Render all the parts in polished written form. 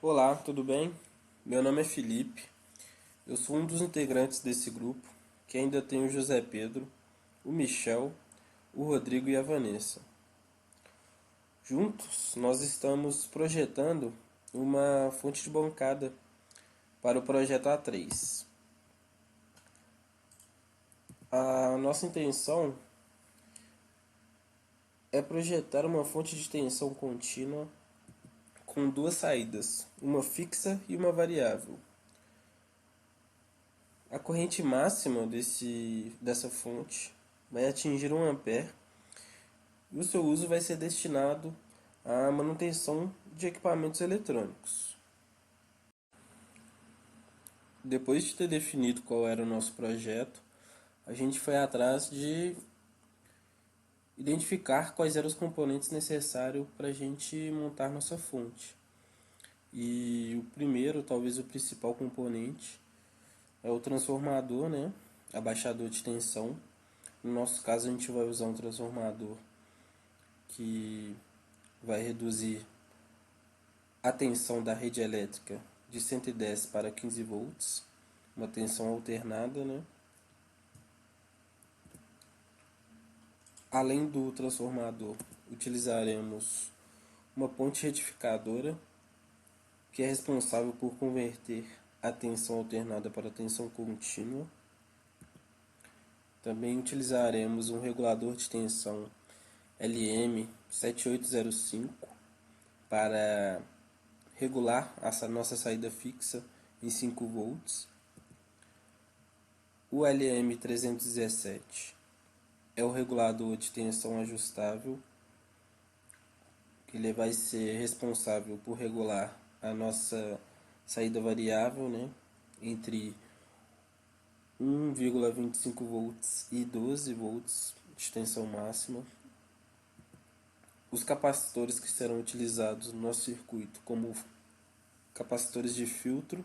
Olá, tudo bem? Meu nome é Felipe. Eu sou um dos integrantes desse grupo, que ainda tem o José Pedro, o Michel, o Rodrigo e a Vanessa. Juntos, nós estamos projetando uma fonte de bancada para o projeto A3. A nossa intenção é projetar uma fonte de tensão contínua com duas saídas, uma fixa e uma variável. A corrente máxima dessa fonte vai atingir 1 ampere e o seu uso vai ser destinado à manutenção de equipamentos eletrônicos. Depois de ter definido qual era o nosso projeto, a gente foi atrás de identificar quais eram os componentes necessários para a gente montar nossa fonte. E o primeiro, talvez o principal componente, é o transformador, né? Abaixador de tensão. No nosso caso, a gente vai usar um transformador que vai reduzir a tensão da rede elétrica de 110 para 15 volts, uma tensão alternada, né? Além do transformador, utilizaremos uma ponte retificadora, que é responsável por converter a tensão alternada para a tensão contínua. Também utilizaremos um regulador de tensão LM7805 para regular a nossa saída fixa em 5 volts. O LM317 é o regulador de tensão ajustável, que ele vai ser responsável por regular a nossa saída variável, né, entre 1,25 volts e 12 volts de tensão máxima. Os capacitores que serão utilizados no nosso circuito, como capacitores de filtro,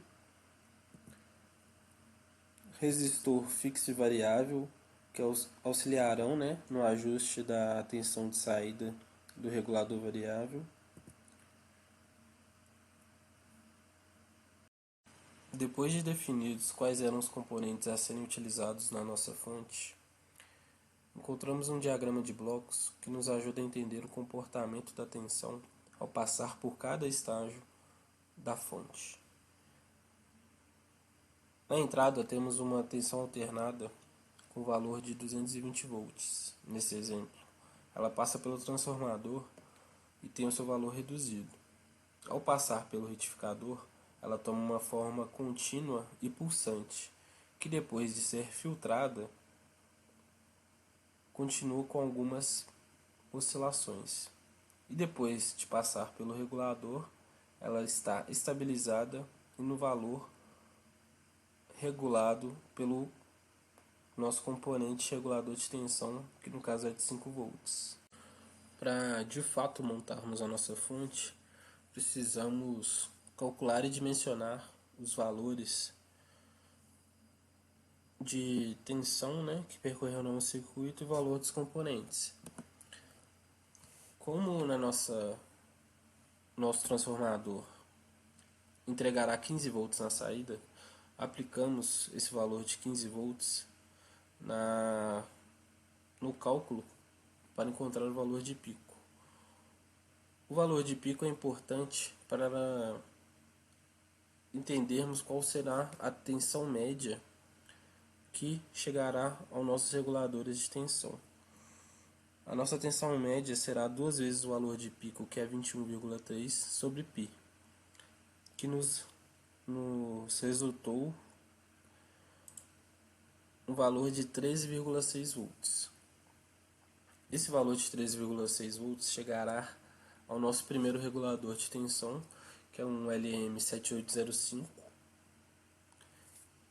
resistor fixo e variável, que auxiliarão, né, no ajuste da tensão de saída do regulador variável. Depois de definidos quais eram os componentes a serem utilizados na nossa fonte, encontramos um diagrama de blocos que nos ajuda a entender o comportamento da tensão ao passar por cada estágio da fonte. Na entrada temos uma tensão alternada com valor de 220 volts, nesse exemplo. Ela passa pelo transformador e tem o seu valor reduzido. Ao passar pelo retificador, ela toma uma forma contínua e pulsante, que depois de ser filtrada, continua com algumas oscilações. E depois de passar pelo regulador, ela está estabilizada e no valor regulado pelo nosso componente regulador de tensão, que no caso é de 5 volts. Para de fato montarmos a nossa fonte, precisamos calcular e dimensionar os valores de tensão, né, que percorrerão no circuito e o valor dos componentes. Como na nosso transformador entregará 15 volts na saída, aplicamos esse valor de 15 volts no cálculo para encontrar o valor de pico. O valor de pico é importante para entendermos qual será a tensão média que chegará aos nossos reguladores de tensão. A nossa tensão média será 2 vezes o valor de pico, que é 21,3, sobre π, que nos resultou um valor de 13,6 volts. Esse valor de 13,6 volts chegará ao nosso primeiro regulador de tensão, que é um LM7805,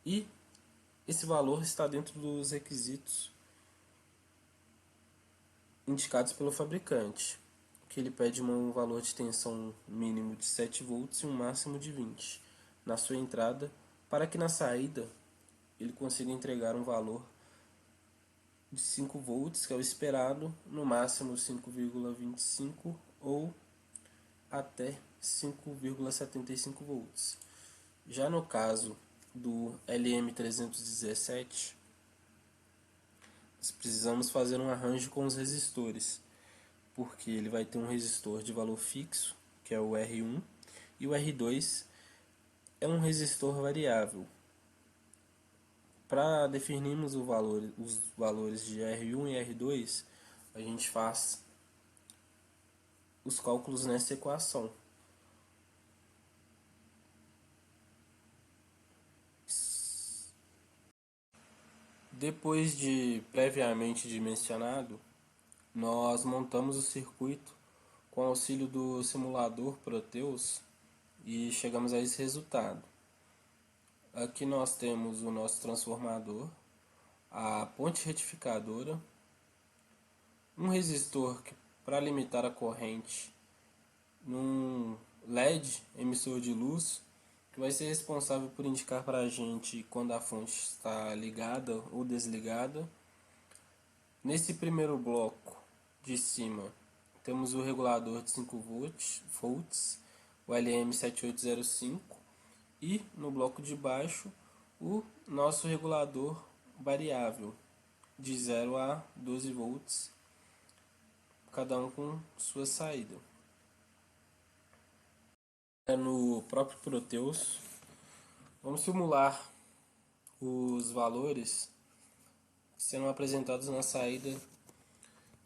e esse valor está dentro dos requisitos indicados pelo fabricante, que ele pede um valor de tensão mínimo de 7 volts e um máximo de 20 na sua entrada, para que na saída ele consiga entregar um valor de 5 volts, que é o esperado, no máximo 5,25 ou até 5,75 volts. Já no caso do LM317, nós precisamos fazer um arranjo com os resistores, porque ele vai ter um resistor de valor fixo, que é o R1, e o R2 é um resistor variável. Para definirmos os valores de R1 e R2, a gente faz os cálculos nessa equação. Depois de previamente dimensionado, nós montamos o circuito com auxílio do simulador Proteus e chegamos a esse resultado. Aqui nós temos o nosso transformador, a ponte retificadora, um resistor para limitar a corrente num LED emissor de luz, que vai ser responsável por indicar para a gente quando a fonte está ligada ou desligada. Nesse primeiro bloco de cima temos o regulador de 5 volts, o LM7805, e no bloco de baixo o nosso regulador variável de 0 a 12 volts, cada um com sua saída. No próprio Proteus, vamos simular os valores que serão apresentados na saída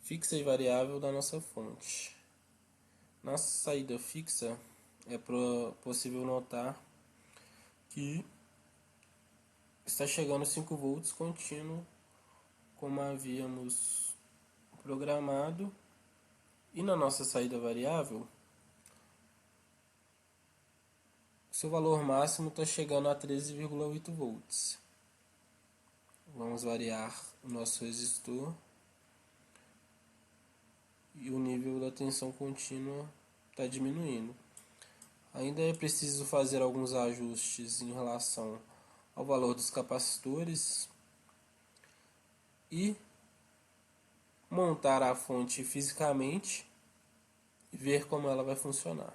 fixa e variável da nossa fonte. Na saída fixa é possível notar que está chegando 5 volts contínuo, como havíamos programado, e na nossa saída variável seu valor máximo está chegando a 13,8 volts. Vamos variar o nosso resistor e o nível da tensão contínua está diminuindo. Ainda é preciso fazer alguns ajustes em relação ao valor dos capacitores e montar a fonte fisicamente e ver como ela vai funcionar.